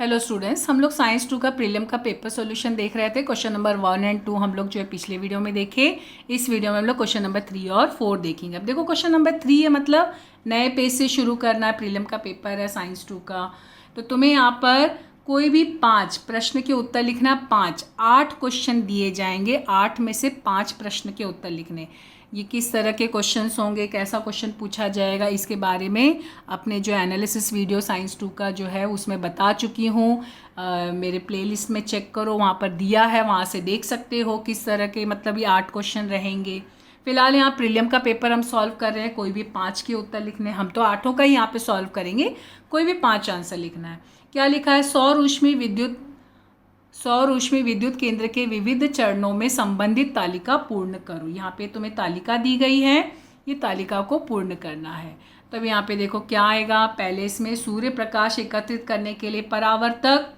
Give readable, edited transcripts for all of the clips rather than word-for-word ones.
Hello students, हम लोग science 2 का प्रीलिम का पेपर सॉल्यूशन देख रहे थे। क्वेश्चन नंबर 1 और 2 हम लोग जो है पिछले वीडियो में देखे। इस वीडियो में हम लोग क्वेश्चन नंबर 3 और 4 देखेंगे। अब देखो, क्वेश्चन नंबर 3 है मतलब नए पेज से शुरू करना है। प्रीलिम का पेपर है साइंस 2 का, तो तुम्हें यहाँ पर कोई भी 5 प्रश्न के उत्तर लिखना। 8 क्वेश्चन दिए जाएंगे, 8 में से 5 प्रश्न के उत्तर लिखने। ये किस तरह के क्वेश्चंस होंगे, कैसा क्वेश्चन पूछा जाएगा, इसके बारे में अपने जो एनालिसिस वीडियो साइंस 2 का जो है उसमें बता चुकी हूँ। मेरे प्लेलिस्ट में चेक करो, वहाँ पर दिया है, वहाँ से देख सकते हो किस तरह के मतलब ये 8 क्वेश्चन रहेंगे। फिलहाल यहाँ प्रीलिम का पेपर हम सॉल्व कर रहे हैं। कोई भी 5 के उत्तर लिखने, हम तो 8 का ही यहाँ पे सॉल्व करेंगे। कोई भी 5 आंसर लिखना है। क्या लिखा है? सौर ऊष्मी विद्युत केंद्र के विविध चरणों में संबंधित तालिका पूर्ण करो। यहाँ पे तुम्हें तालिका दी गई है, ये तालिका को पूर्ण करना है। तब यहाँ पे देखो क्या आएगा। पहले इसमें सूर्य प्रकाश एकत्रित करने के लिए परावर्तक,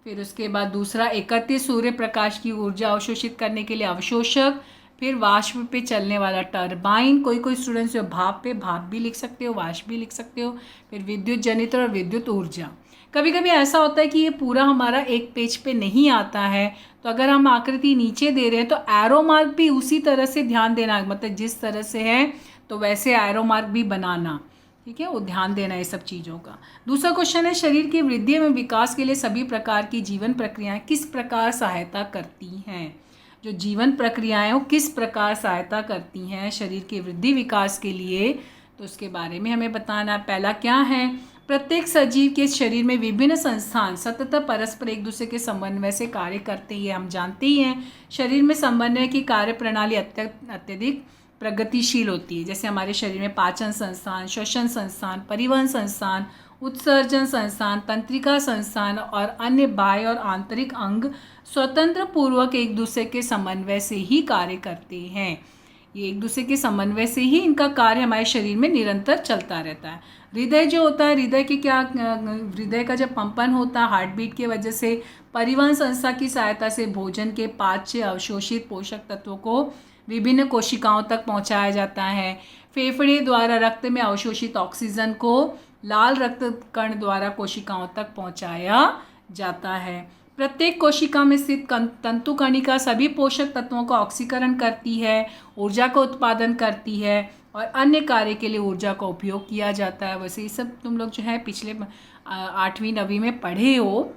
फिर उसके बाद दूसरा एकत्रित सूर्य प्रकाश की ऊर्जा अवशोषित करने के लिए अवशोषक, फिर वाष्प पे चलने वाला टरबाइन। कोई स्टूडेंट्स जो भाप भी लिख सकते हो, वाष्प भी लिख सकते हो। फिर विद्युत जनित्र और विद्युत ऊर्जा। कभी कभी ऐसा होता है कि ये पूरा हमारा एक पेज पे नहीं आता है, तो अगर हम आकृति नीचे दे रहे हैं तो एरो मार्क भी उसी तरह से ध्यान देना, मतलब जिस तरह से है तो वैसे एरो मार्क भी बनाना। ठीक है, वो ध्यान देना है सब चीज़ों का। दूसरा क्वेश्चन है, शरीर की वृद्धि एवं विकास के लिए सभी प्रकार की जीवन प्रक्रियाएं किस प्रकार सहायता करती हैं। जो जीवन प्रक्रियाएं वो किस प्रकार सहायता करती हैं शरीर के वृद्धि विकास के लिए, तो उसके बारे में हमें बताना। पहला क्या है, प्रत्येक सजीव के शरीर में विभिन्न संस्थान सतत परस्पर एक दूसरे के समन्वय से कार्य करते हैं, हम जानते ही हैं। शरीर में समन्वय की कार्य प्रणाली अत्यधिक प्रगतिशील होती है। जैसे हमारे शरीर में पाचन संस्थान, श्वसन संस्थान, परिवहन संस्थान, उत्सर्जन संस्थान, तंत्रिका संस्थान और अन्य बाह्य और आंतरिक अंग स्वतंत्र पूर्वक एक दूसरे के समन्वय से ही कार्य करते हैं। ये एक दूसरे के समन्वय से ही इनका कार्य हमारे शरीर में निरंतर चलता रहता है। हृदय जो होता है, हृदय का जब कंपन होता है हार्ट बीट की वजह से, परिवहन संस्था की सहायता से भोजन के पाच्य अवशोषित पोषक तत्वों को विभिन्न कोशिकाओं तक पहुंचाया जाता है। फेफड़े द्वारा रक्त में अवशोषित ऑक्सीजन को लाल रक्त कण द्वारा कोशिकाओं तक पहुंचाया जाता है। प्रत्येक कोशिका में स्थित तंतु कणिका सभी पोषक तत्वों का ऑक्सीकरण करती है, ऊर्जा का उत्पादन करती है और अन्य कार्य के लिए ऊर्जा का उपयोग किया जाता है। वैसे ये सब तुम लोग जो है पिछले 8वीं 9वीं में पढ़े हो।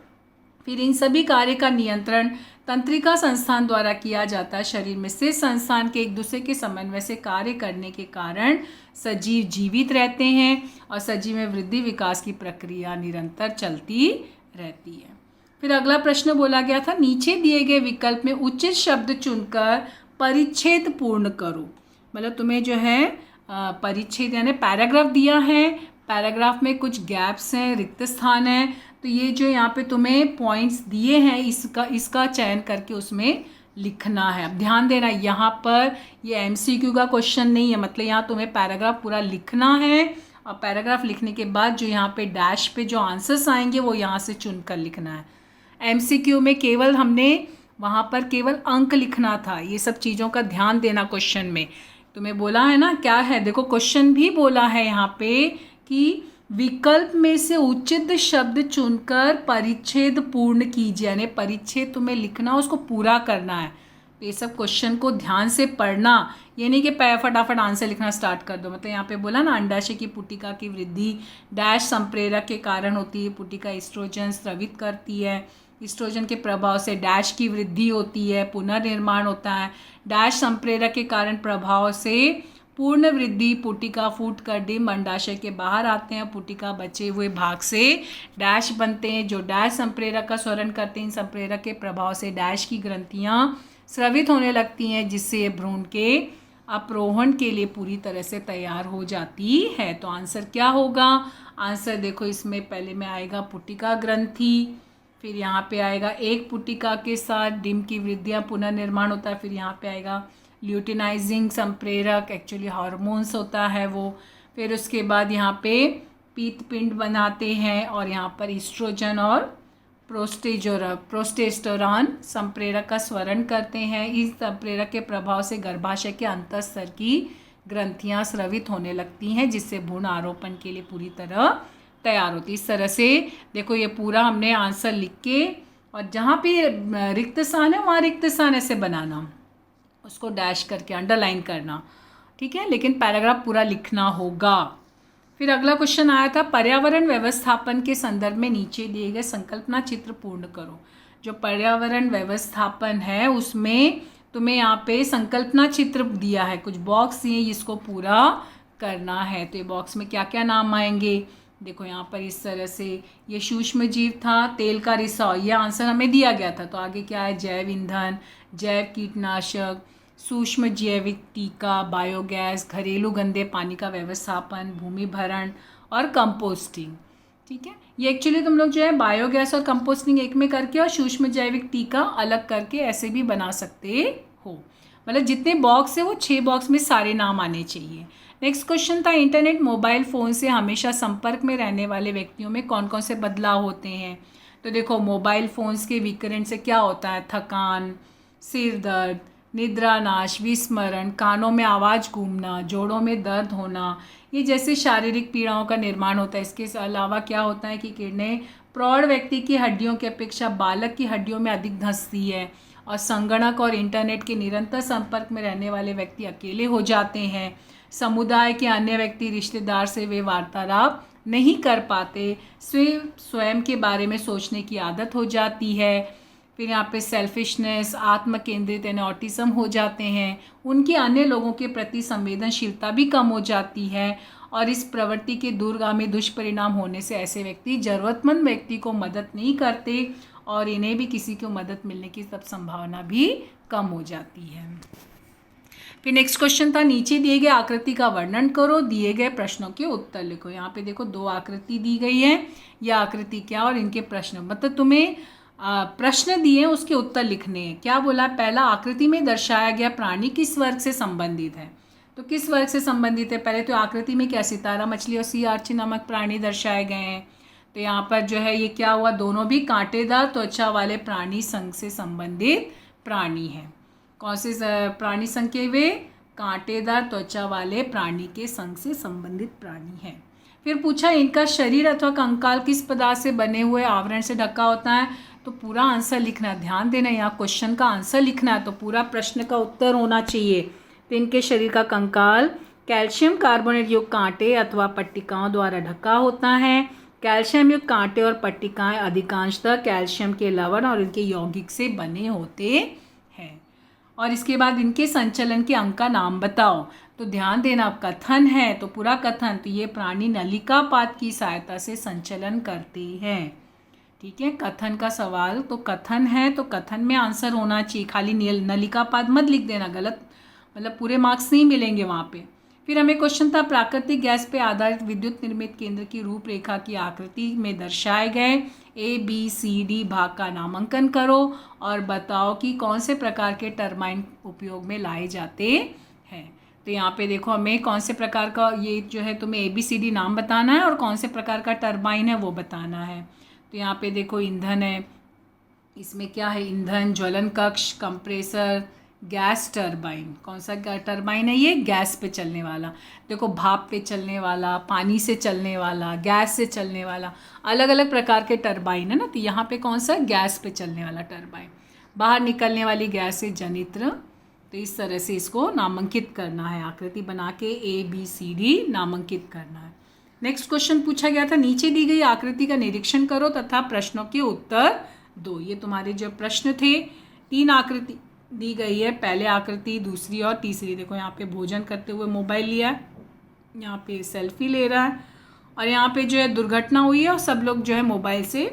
फिर इन सभी कार्य का नियंत्रण तंत्रिका संस्थान द्वारा किया जाता है। शरीर में स्थित संस्थान के एक दूसरे के समन्वय से कार्य करने के कारण सजीव जीवित रहते हैं और सजीव में वृद्धि विकास की प्रक्रिया निरंतर चलती रहती है। फिर अगला प्रश्न बोला गया था, नीचे दिए गए विकल्प में उचित शब्द चुनकर परिच्छेद पूर्ण करो। मतलब तुम्हें जो है परिच्छेद यानी पैराग्राफ दिया है, पैराग्राफ में कुछ गैप्स हैं, रिक्त स्थान है, तो ये जो यहाँ पे तुम्हें पॉइंट्स दिए हैं इसका चयन करके उसमें लिखना है। अब ध्यान देना, यहाँ पर ये एमसीक्यू का क्वेश्चन नहीं है, मतलब यहाँ तुम्हें पैराग्राफ पूरा लिखना है और पैराग्राफ लिखने के बाद जो यहाँ पे डैश पे जो आंसर्स आएंगे वो यहाँ से चुन कर लिखना है। एमसीक्यू में केवल हमने वहाँ पर केवल अंक लिखना था, ये सब चीज़ों का ध्यान देना। क्वेश्चन में तुम्हें बोला है ना, क्या है देखो, क्वेश्चन भी बोला है यहाँ पे कि विकल्प में से उचित शब्द चुनकर परिच्छेद पूर्ण कीजिए, यानी परिच्छेद तुम्हें लिखना, उसको पूरा करना है। ये सब क्वेश्चन को ध्यान से पढ़ना, ये नहीं कि फटाफट आंसर लिखना स्टार्ट कर दो। मतलब यहाँ पे बोला ना, अंडाशय की पुटिका की वृद्धि डैश संप्रेरक के कारण होती है। पुटिका एस्ट्रोजन स्रावित करती है, एस्ट्रोजन के प्रभाव से डैश की वृद्धि होती है, पुनर्निर्माण होता है। डैश संप्रेरक के कारण प्रभाव से पूर्ण वृद्धि पुटिका फूट कर डिम्ब अंडाशय के बाहर आते हैं। पुटिका बचे हुए भाग से डैश बनते हैं जो डैश संप्रेरक का स्वरण करते हैं। इन संप्रेरक के प्रभाव से डैश की ग्रंथियां स्रावित होने लगती हैं, जिससे भ्रूण के अपरोहण के लिए पूरी तरह से तैयार हो जाती है। तो आंसर क्या होगा? आंसर देखो, इसमें पहले में आएगा पुटिका ग्रंथि, फिर यहाँ पे आएगा एक पुटिका के साथ डिम्ब की वृद्धियाँ पुनर्निर्माण होता है। फिर यहाँ पे आएगा ल्यूटिनाइजिंग संप्रेरक, एक्चुअली हार्मोन्स होता है वो। फिर उसके बाद यहाँ पे पीत पिंड बनाते हैं और यहाँ पर ईस्ट्रोजन और प्रोस्टेस्टेरोन संप्रेरक का स्वरण करते हैं। इस संप्रेरक के प्रभाव से गर्भाशय के अंतःस्तर की ग्रंथियाँ स्रावित होने लगती हैं, जिससे भ्रूण आरोपण के लिए पूरी तरह तैयार होती है। इस तरह से देखो ये पूरा हमने आंसर लिख के, और जहाँ पे रिक्त स्थान है वहाँ रिक्त स्थान ऐसे बनाना, उसको डैश करके अंडरलाइन करना, ठीक है, लेकिन पैराग्राफ पूरा लिखना होगा। फिर अगला क्वेश्चन आया था, पर्यावरण व्यवस्थापन के संदर्भ में नीचे दिए गए संकल्पना चित्र पूर्ण करो। जो पर्यावरण व्यवस्थापन है उसमें तुम्हें यहाँ पे संकल्पना चित्र दिया है, कुछ बॉक्स दिए, इसको पूरा करना है। तो ये बॉक्स में क्या क्या नाम आएंगे, देखो यहाँ पर इस तरह से, ये सूक्ष्म जीव था, तेल का रिसाव, ये आंसर हमें दिया गया था। तो आगे क्या है, जैव ईंधन, जैव कीटनाशक, सूक्ष्म जैविक टीका, बायोगैस, घरेलू गंदे पानी का व्यवस्थापन, भूमि भरण और कंपोस्टिंग। ठीक है, ये एक्चुअली तुम लोग जो है बायोगैस और कंपोस्टिंग एक में करके और सूक्ष्म जैविक टीका अलग करके ऐसे भी बना सकते हो। मतलब जितने बॉक्स है वो 6 बॉक्स में सारे नाम आने चाहिए। नेक्स्ट क्वेश्चन था, इंटरनेट मोबाइल फ़ोन से हमेशा संपर्क में रहने वाले व्यक्तियों में कौन कौन से बदलाव होते हैं। तो देखो मोबाइल फ़ोन्स के विकिरण से क्या होता है, थकान, सिर दर्द, निद्रानाश, विस्मरण, कानों में आवाज़ गूंजना, जोड़ों में दर्द होना, ये जैसे शारीरिक पीड़ाओं का निर्माण होता है। इसके अलावा क्या होता है कि किरणें प्रौढ़ व्यक्ति की हड्डियों की अपेक्षा बालक की हड्डियों में अधिक धंसती है, और संगणक और इंटरनेट के निरंतर संपर्क में रहने वाले व्यक्ति अकेले हो जाते हैं। समुदाय के अन्य व्यक्ति रिश्तेदार से वे वार्तालाप नहीं कर पाते, स्वयं के बारे में सोचने की आदत हो जाती है। फिर यहाँ पे सेल्फिशनेस, आत्म केंद्रित यानी ऑटिज्म हो जाते हैं। उनकी अन्य लोगों के प्रति संवेदनशीलता भी कम हो जाती है, और इस प्रवृत्ति के दूरगामी दुष्परिणाम होने से ऐसे व्यक्ति ज़रूरतमंद व्यक्ति को मदद नहीं करते, और इन्हें भी किसी को मदद मिलने की सब संभावना भी कम हो जाती है। फिर नेक्स्ट क्वेश्चन था, नीचे दिए गए आकृति का वर्णन करो, दिए गए प्रश्नों के उत्तर लिखो। यहाँ पे देखो 2 आकृति दी गई है, यह आकृति क्या और इनके प्रश्न, मतलब तुम्हें प्रश्न दिए उसके उत्तर लिखने हैं। क्या बोला, पहला, आकृति में दर्शाया गया प्राणी किस वर्ग से संबंधित है। तो किस वर्ग से संबंधित है, पहले तो आकृति में क्या सितारा मछली और सी आर्ची नामक प्राणी दर्शाए गए हैं। तो यहाँ पर जो है ये क्या हुआ, दोनों भी कांटेदार त्वचा वाले प्राणी संघ से संबंधित प्राणी हैं। कौन से प्राणी संघ के, वे कांटेदार त्वचा वाले प्राणी के संघ से संबंधित प्राणी हैं। फिर पूछा, इनका शरीर अथवा कंकाल किस पदार्थ से बने हुए आवरण से ढका होता है। तो पूरा आंसर लिखना, ध्यान देना, यहाँ क्वेश्चन का आंसर लिखना है तो पूरा प्रश्न का उत्तर होना चाहिए। तो इनके शरीर का कंकाल कैल्शियम कार्बोनेट युक्त कांटे अथवा पट्टिकाओं द्वारा ढका होता है। कैल्शियम युक्त कांटे और पट्टिकाएं अधिकांशतः कैल्शियम के लवण और इनके यौगिक से बने होते हैं। और इसके बाद इनके संचलन के अंग का नाम बताओ। तो ध्यान देना, अब कथन है तो पूरा कथन, तो ये प्राणी नलिका पाद की सहायता से संचलन करते हैं। ठीक है, कथन का सवाल, तो कथन है तो कथन में आंसर होना चाहिए, खाली नलिका पाद मत लिख देना, गलत, मतलब पूरे मार्क्स नहीं मिलेंगे वहाँ पे। फिर हमें क्वेश्चन था, प्राकृतिक गैस पे आधारित विद्युत निर्मित केंद्र की रूपरेखा की आकृति में दर्शाए गए ABCD भाग का नामांकन करो और बताओ कि कौन से प्रकार के टरबाइन उपयोग में लाए जाते हैं। तो यहाँ पे देखो हमें कौन से प्रकार का, ये जो है तुम्हें ABCD नाम बताना है और कौन से प्रकार का टरबाइन है वो बताना है। तो यहाँ पे देखो ईंधन है, इसमें क्या है, ईंधन, ज्वलन कक्ष, कंप्रेसर, गैस टरबाइन। कौन सा टरबाइन है ये, गैस पे चलने वाला। देखो भाप पे चलने वाला, पानी से चलने वाला, गैस से चलने वाला, अलग अलग प्रकार के टरबाइन है ना। तो यहाँ पे कौन सा, गैस पे चलने वाला टरबाइन। बाहर निकलने वाली गैस से जनित्र। तो इस तरह से इसको नामांकित करना है, आकृति बना के ABCD नामांकित करना है। नेक्स्ट क्वेश्चन पूछा गया था, नीचे दी गई आकृति का निरीक्षण करो तथा प्रश्नों के उत्तर दो। ये तुम्हारे जो प्रश्न थे, 3 आकृति दी गई है, पहले आकृति, दूसरी और तीसरी। देखो यहाँ पे भोजन करते हुए मोबाइल लिया है, यहाँ पे सेल्फी ले रहा है, और यहाँ पे जो है दुर्घटना हुई है और सब लोग जो है मोबाइल से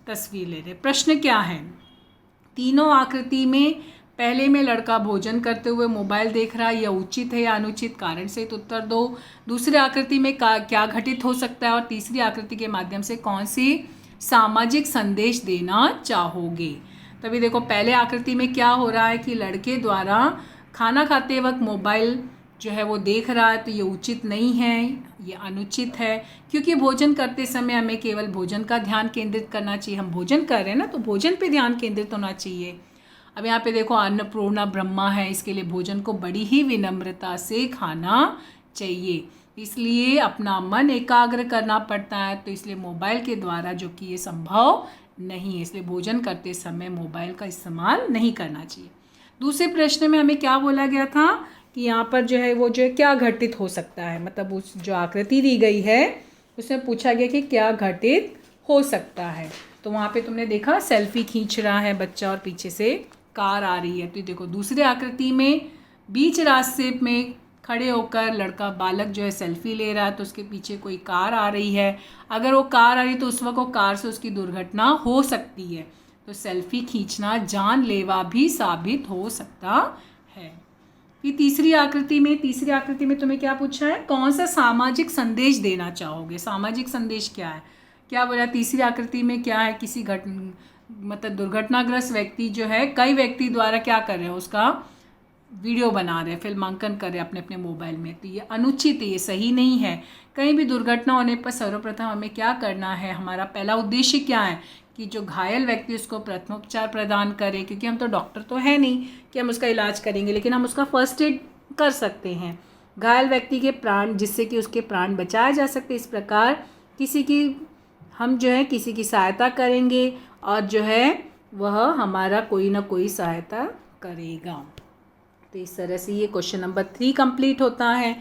तस्वीर ले रहे। प्रश्न क्या है, तीनों आकृति में पहले में लड़का भोजन करते हुए मोबाइल देख रहा है, यह उचित है या अनुचित, कारण से तो उत्तर दो। दूसरी आकृति में क्या घटित हो सकता है, और तीसरी आकृति के माध्यम से कौन सी सामाजिक संदेश देना चाहोगे। तभी देखो पहले आकृति में क्या हो रहा है कि लड़के द्वारा खाना खाते वक्त मोबाइल जो है वो देख रहा है, तो ये उचित नहीं है, ये अनुचित है, क्योंकि भोजन करते समय हमें केवल भोजन का ध्यान केंद्रित करना चाहिए। हम भोजन कर रहे हैं ना, तो भोजन पे ध्यान केंद्रित होना चाहिए। अब यहाँ पे देखो अन्नपूर्णा ब्रह्मा है, इसके लिए भोजन को बड़ी ही विनम्रता से खाना चाहिए। इसलिए अपना मन एकाग्र करना पड़ता है, तो इसलिए मोबाइल के द्वारा जो कि ये संभव नहीं है, इसलिए भोजन करते समय मोबाइल का इस्तेमाल नहीं करना चाहिए। दूसरे प्रश्न में हमें क्या बोला गया था कि यहाँ पर जो है वो जो है क्या घटित हो सकता है, मतलब उस जो आकृति दी गई है उसमें पूछा गया कि क्या घटित हो सकता है। तो वहाँ पे तुमने देखा सेल्फी खींच रहा है बच्चा और पीछे से कार आ रही है। तो देखो दूसरे आकृति में बीच रास्ते में खड़े होकर लड़का बालक जो है सेल्फी ले रहा है, तो उसके पीछे कोई कार आ रही है। अगर वो कार आ रही है तो उस वक्त वो कार से उसकी दुर्घटना हो सकती है, तो सेल्फी खींचना जानलेवा भी साबित हो सकता है। फिर तीसरी आकृति में तुम्हें क्या पूछा है, कौन सा सामाजिक संदेश देना चाहोगे। सामाजिक संदेश क्या है, क्या बोला तीसरी आकृति में क्या है, किसी मतलब दुर्घटनाग्रस्त व्यक्ति जो है कई व्यक्ति द्वारा क्या कर रहे हैं, उसका वीडियो बना रहे हैं, फिल्मांकन कर रहे हैं अपने अपने मोबाइल में। तो ये अनुचित है, ये सही नहीं है। कहीं भी दुर्घटना होने पर सर्वप्रथम हमें क्या करना है, हमारा पहला उद्देश्य क्या है कि जो घायल व्यक्ति उसको प्रथमोपचार प्रदान करें, क्योंकि हम तो डॉक्टर तो है नहीं कि हम उसका इलाज करेंगे, लेकिन हम उसका फर्स्ट एड कर सकते हैं घायल व्यक्ति के प्राण, जिससे कि उसके प्राण बचाए जा सकते। इस प्रकार हम जो है किसी की सहायता करेंगे और जो है वह हमारा कोई ना कोई सहायता करेगा। तो इस तरह से ये क्वेश्चन नंबर 3 कंप्लीट होता है।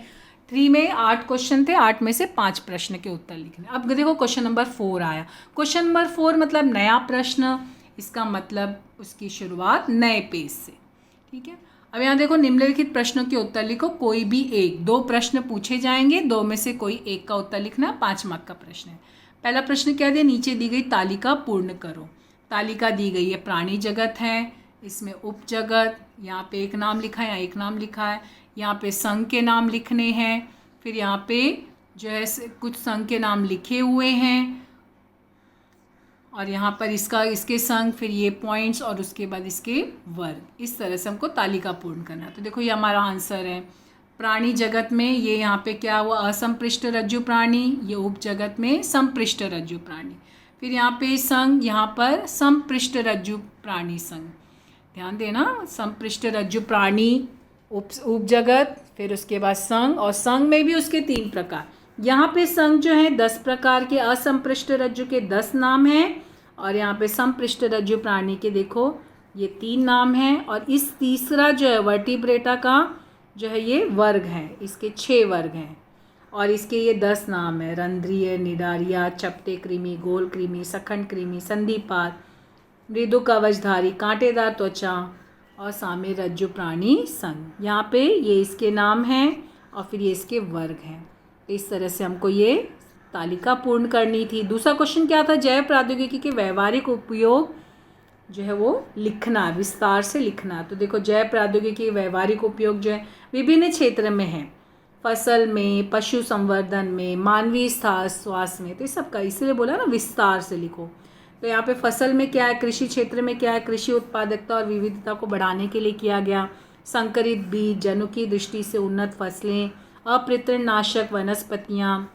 3 में 8 क्वेश्चन थे, 8 में से 5 प्रश्न के उत्तर लिखने। अब देखो क्वेश्चन नंबर 4 आया। क्वेश्चन नंबर 4 मतलब नया प्रश्न, इसका मतलब उसकी शुरुआत नए पेज से। ठीक है, अब यहाँ देखो निम्नलिखित प्रश्नों के उत्तर लिखो, कोई भी एक। 2 प्रश्न पूछे जाएंगे, 2 में से कोई एक का उत्तर लिखना। 5 मार्क का प्रश्न है। पहला प्रश्न क्या दिया, नीचे दी गई तालिका पूर्ण करो। तालिका दी गई है, प्राणी जगत है, इसमें उप जगत, यहाँ पे एक नाम लिखा है, यहाँ एक नाम लिखा है, यहाँ पे संघ के नाम लिखने हैं, फिर यहाँ पे जो है कुछ संघ के नाम लिखे हुए हैं, और यहाँ पर इसके संघ, फिर ये पॉइंट्स और उसके बाद इसके वर्ग। इस तरह से हमको तालिका पूर्ण करना है। तो देखो ये हमारा आंसर है। प्राणी जगत में ये यहाँ पे क्या हुआ, असंपृष्ठ रज्जु प्राणी, ये उप जगत में संपृष्ठ रज्जु प्राणी। फिर यहाँ पे संघ, यहाँ पर संपृष्ठ रज्जु प्राणी संघ, ध्यान देना, संपृष्ठ रज्जु प्राणी उप जगत, फिर उसके बाद संघ, और संघ में भी उसके 3 प्रकार। यहाँ पे संघ जो है 10 प्रकार के, असंपृष्ठ रज्जु के 10 नाम हैं, और यहाँ पे संपृष्ठ रज्जु प्राणी के देखो ये 3 नाम हैं, और इस तीसरा जो है वर्टिब्रेटा का जो है ये वर्ग है, इसके 6 वर्ग हैं, और इसके ये 10 नाम है, रंध्रीय, निडारिया, चपटे कृमि, गोल कृमि, सखंड कृमि, संधिपाद, मृदु कवचधारी, कांटेदार त्वचा, और सामे रज्जु प्राणी संघ। यहाँ पे ये इसके नाम हैं और फिर ये इसके वर्ग हैं। तो इस तरह से हमको ये तालिका पूर्ण करनी थी। दूसरा क्वेश्चन क्या था, जैव प्रौद्योगिकी के व्यवहारिक उपयोग जो है वो लिखना, विस्तार से लिखना। तो देखो जैव प्रौद्योगिकी के व्यवहारिक उपयोग जो है विभिन्न क्षेत्र में है, फसल में, पशु संवर्धन में, मानवीय स्वास्थ्य में, तो ये सबका इसलिए बोला ना विस्तार से लिखो। तो यहाँ पे फसल में क्या है, कृषि क्षेत्र में क्या है, कृषि उत्पादकता और विविधता को बढ़ाने के लिए किया गया। संकरित बीज, जनुकीय दृष्टि से उन्नत फसलें, अपृतनाशक वनस्पतियाँ,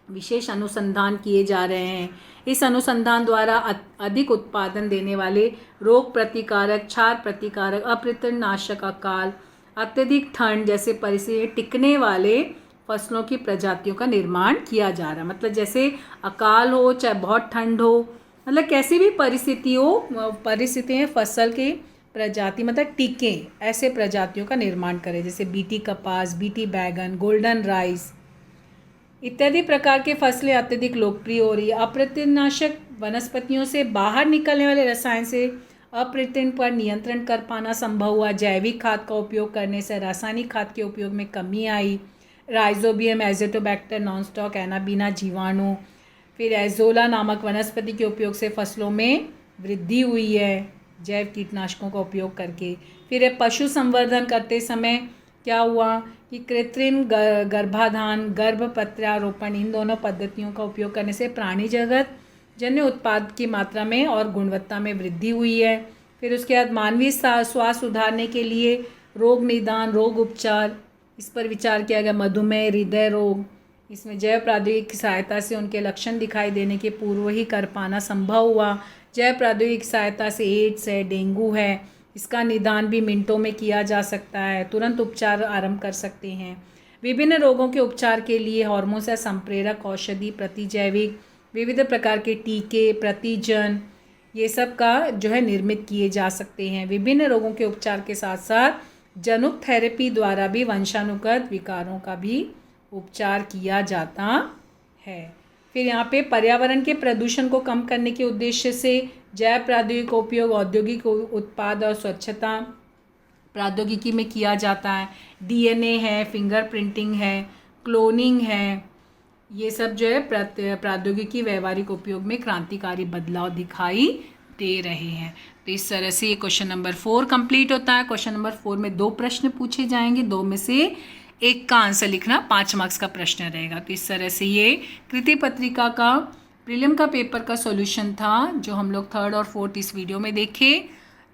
विशेष अनुसंधान किए जा रहे हैं। इस अनुसंधान द्वारा अधिक उत्पादन देने वाले रोग प्रतिकारक, क्षार प्रतिकारक, अपृतनाशक, अकाल, अत्यधिक ठंड जैसे परिस्थिति टिकने वाले फसलों की प्रजातियों का निर्माण किया जा रहा है। मतलब जैसे अकाल हो चाहे बहुत ठंड हो, मतलब कैसी भी परिस्थितियाँ फसल के प्रजाति मतलब टिके, ऐसे प्रजातियों का निर्माण करें, जैसे बीटी कपास, बीटी बैगन, गोल्डन राइस इत्यादि प्रकार के फसलें अत्यधिक लोकप्रिय हो रही है। अपृतनाशक वनस्पतियों से बाहर निकलने वाले रसायन से अपृतन पर नियंत्रण कर पाना संभव हुआ। जैविक खाद का उपयोग करने से रासायनिक खाद के उपयोग में कमी आई। राइजोबियम, एजोटोबैक्टर, नॉनस्टॉक, एनाबीना जीवाणु, फिर एजोला नामक वनस्पति के उपयोग से फसलों में वृद्धि हुई है जैव कीटनाशकों का उपयोग करके। फिर पशु संवर्धन करते समय क्या हुआ कि कृत्रिम गर्भाधान, गर्भ प्रत्यारोपण, इन दोनों पद्धतियों का उपयोग करने से प्राणी जगत जन्य उत्पाद की मात्रा में और गुणवत्ता में वृद्धि हुई है। फिर उसके बाद मानवीय स्वास्थ्य सुधारने के लिए रोग निदान, रोग उपचार, इस पर विचार किया गया। मधुमेह, हृदय रोग, इसमें जैव प्रौद्योगिकी की सहायता से उनके लक्षण दिखाई देने के पूर्व ही कर पाना संभव हुआ। जैव प्रौद्योगिकी की सहायता से एड्स है, डेंगू है, इसका निदान भी मिनटों में किया जा सकता है, तुरंत उपचार आरंभ कर सकते हैं। विभिन्न रोगों के उपचार के लिए हार्मोन्स या संप्रेरक, औषधि, प्रतिजैविक, विविध प्रकार के टीके, प्रतिजन, ये सब का जो है निर्मित किए जा सकते हैं। विभिन्न रोगों के उपचार के साथ साथ जनुक थेरेपी द्वारा भी वंशानुगत विकारों का भी उपचार किया जाता है। फिर यहाँ पे पर्यावरण के प्रदूषण को कम करने के उद्देश्य से जैव प्रौद्योगिकी का उपयोग औद्योगिक उत्पाद और स्वच्छता प्रौद्योगिकी में किया जाता है। DNA है, फिंगर प्रिंटिंग है, क्लोनिंग है, ये सब जो है प्रौद्योगिकी व्यवहारिक उपयोग में क्रांतिकारी बदलाव दिखाई दे रहे हैं। तो इस तरह से ये क्वेश्चन नंबर 4 कंप्लीट होता है। क्वेश्चन नंबर 4 में 2 प्रश्न पूछे जाएंगे, 2 में से 1 का आंसर लिखना 5 मार्क्स का प्रश्न रहेगा। तो इस तरह से ये कृति पत्रिका का प्रीलिम का पेपर का सॉल्यूशन था जो हम लोग 3rd और 4th इस वीडियो में देखे।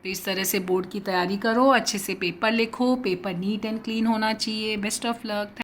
तो इस तरह से बोर्ड की तैयारी करो, अच्छे से पेपर लिखो, पेपर नीट एंड क्लीन होना चाहिए। Best of luck.